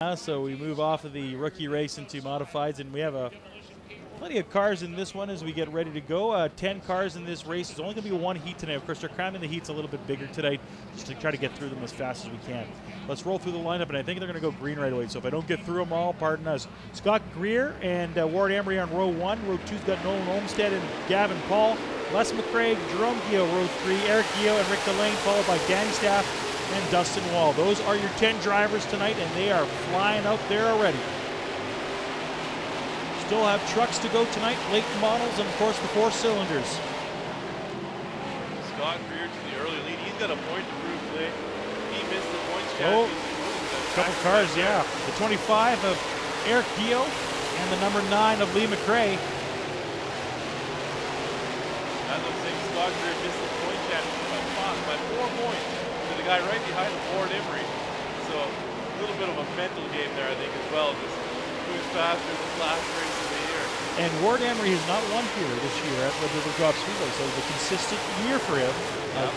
So we move off of the rookie race into modifieds, and we have plenty of cars in this one as we get ready to go. 10 cars in this race. There's only going to be one heat tonight. Of course, they're cramming the heats a little bit bigger tonight just to try to get through them as fast as we can. Let's roll through the lineup, and I think they're going to go green right away. So if I don't get through them all, pardon us. Scott Greer and Ward Emery on row 1. Row 2's got Nolan Olmstead and Gavin Paul. Les McCraig, Jerome Gio, row 3. Eric Gio and Rick Delane, followed by Danny Staff and Dustin Wall. Those are your 10 drivers tonight, and they are flying out there already. Still have trucks to go tonight, late models, and of course the 4 cylinders. Scott Greer to the early lead. He's got a point to prove today. He missed the points Oh, a couple cars, yeah. The 25 of Eric Gio and the number 9 of Lee McRae. That looks like Scott Greer missed the point championship by 4 points to the guy right behind him, Ward Emery. So a little bit of a mental game there, I think, as well. Just who's faster this last race of the year. And Ward Emery has not won here this year at Red River Coop Speedway, so it's a consistent year for him,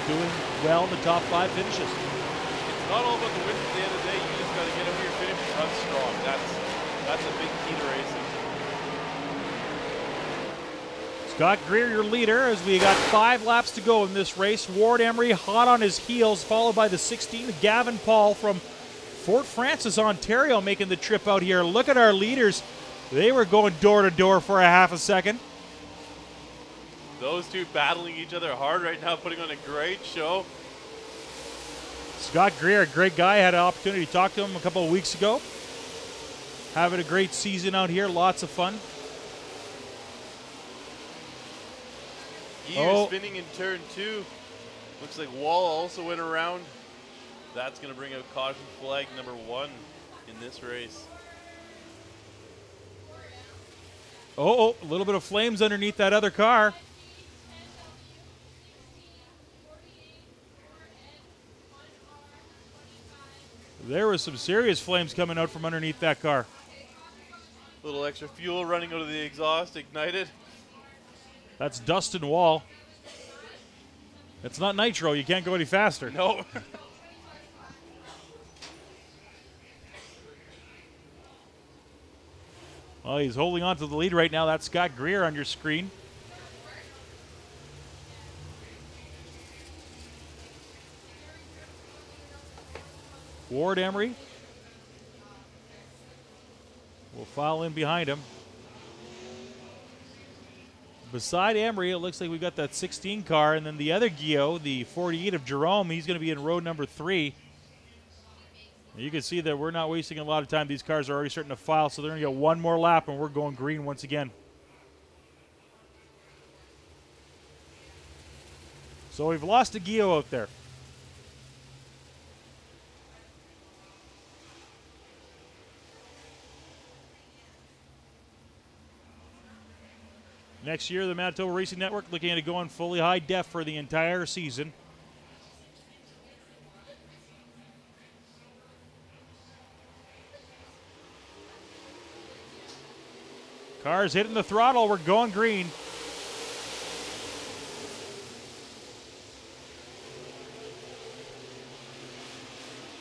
doing well in the top 5 finishes. It's not all about the wins at the end of the day. You just got to get over your finish and run strong. That's a big key to racing. Scott Greer, your leader, as we got 5 laps to go in this race. Ward Emery hot on his heels, followed by the 16, Gavin Paul from Fort Francis, Ontario, making the trip out here. Look at our leaders. They were going door to door for a half a second. Those two battling each other hard right now, putting on a great show. Scott Greer, a great guy. I had an opportunity to talk to him a couple of weeks ago. Having a great season out here, lots of fun. Gear spinning in turn 2. Looks like Wall also went around. That's going to bring out caution flag number 1 in this race. Oh, a little bit of flames underneath that other car. There was some serious flames coming out from underneath that car. A little extra fuel running out of the exhaust, ignited. That's Dustin Wall. It's not nitro. You can't go any faster. No. Well, he's holding on to the lead right now. That's Scott Greer on your screen. Ward Emery will file in behind him. Beside Emery, it looks like we've got that 16 car, and then the other Gio, the 48 of Jerome, he's going to be in row number 3. You can see that we're not wasting a lot of time. These cars are already starting to file, so they're going to get one more lap, and we're going green once again. So we've lost a Gio out there. Next year, the Manitoba Racing Network looking at going fully high def for the entire season. Cars hitting the throttle. We're going green.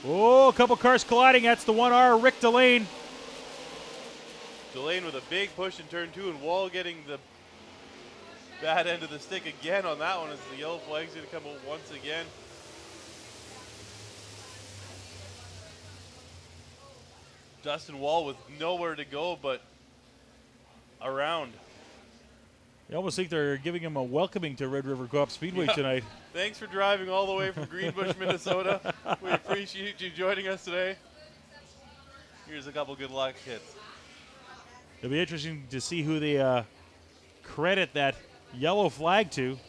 Oh, a couple cars colliding. That's the 1R, Rick Delane. Delane with a big push in turn 2, and Wall getting the bad end of the stick again on that one as the yellow flag's going to come out once again. Dustin Wall with nowhere to go but around. You almost think they're giving him a welcoming to Red River Co-op Speedway tonight. Thanks for driving all the way from Greenbush, Minnesota. We appreciate you joining us today. Here's a couple good luck hits. It'll be interesting to see who they credit that yellow flag to.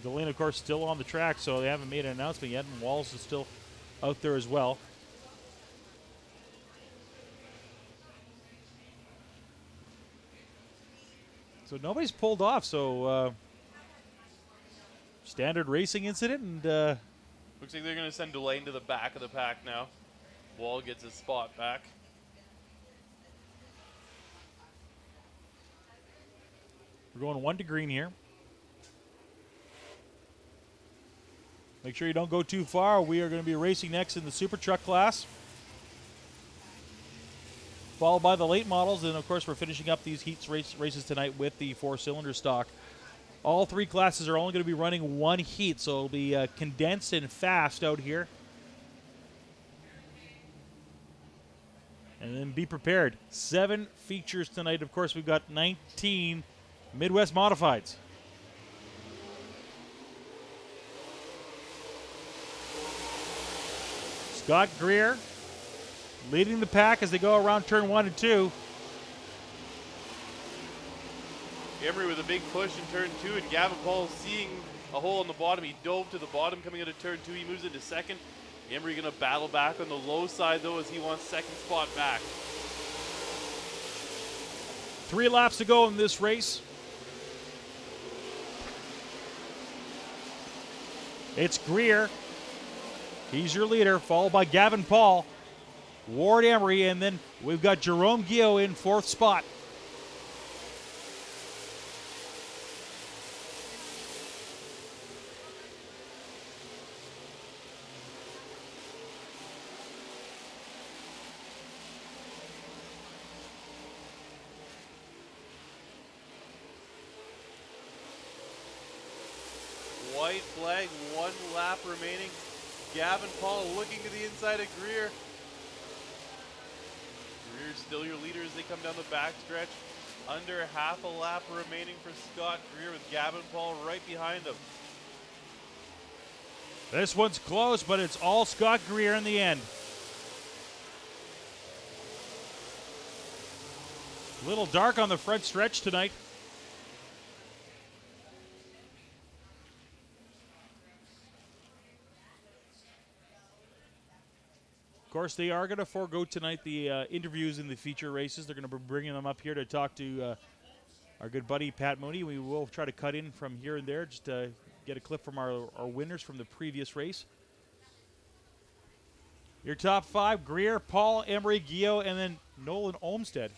Delane, of course, still on the track, so they haven't made an announcement yet, and Walls is still out there as well. So nobody's pulled off, so standard racing incident, and looks like they're going to send Delane to the back of the pack now. Wall gets his spot back. We're going 1 to green here. Make sure you don't go too far. We are going to be racing next in the Super Truck class, followed by the late models, and of course we're finishing up these heats races tonight with the 4-cylinder stock. All three classes are only going to be running one heat, so it'll be condensed and fast out here. And then be prepared. 7 features tonight. Of course, we've got 19 Midwest Modifieds. Scott Greer leading the pack as they go around turn 1 and 2. Emery with a big push in turn 2, and Gavin Paul seeing a hole in the bottom. He dove to the bottom coming out of turn 2. He moves into second. Emery going to battle back on the low side, though, as he wants second spot back. 3 laps to go in this race. It's Greer. He's your leader, followed by Gavin Paul, Ward Emery, and then we've got Jerome Gio in 4th spot. White flag, 1 lap remaining. Gavin Paul looking to the inside of Greer. Greer's still your leader as they come down the backstretch. Under half a lap remaining for Scott Greer with Gavin Paul right behind him. This one's close, but it's all Scott Greer in the end. A little dark on the front stretch tonight. Of course, they are going to forego tonight the interviews in the feature races. They're going to be bringing them up here to talk to our good buddy Pat Mooney. We will try to cut in from here and there just to get a clip from our winners from the previous race. Your top 5, Greer, Paul, Emery, Gio, and then Nolan Olmstead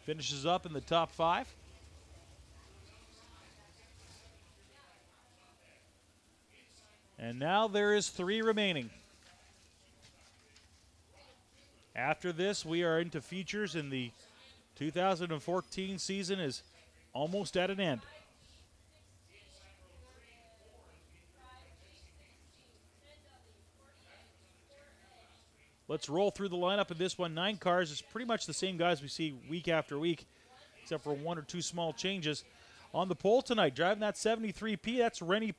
finishes up in the top 5. And now there is 3 remaining. After this, we are into features, and the 2014 season is almost at an end. Let's roll through the lineup of this one. 9 cars. It's pretty much the same guys we see week after week, except for 1 or 2 small changes. On the pole tonight, driving that 73P, that's Rennie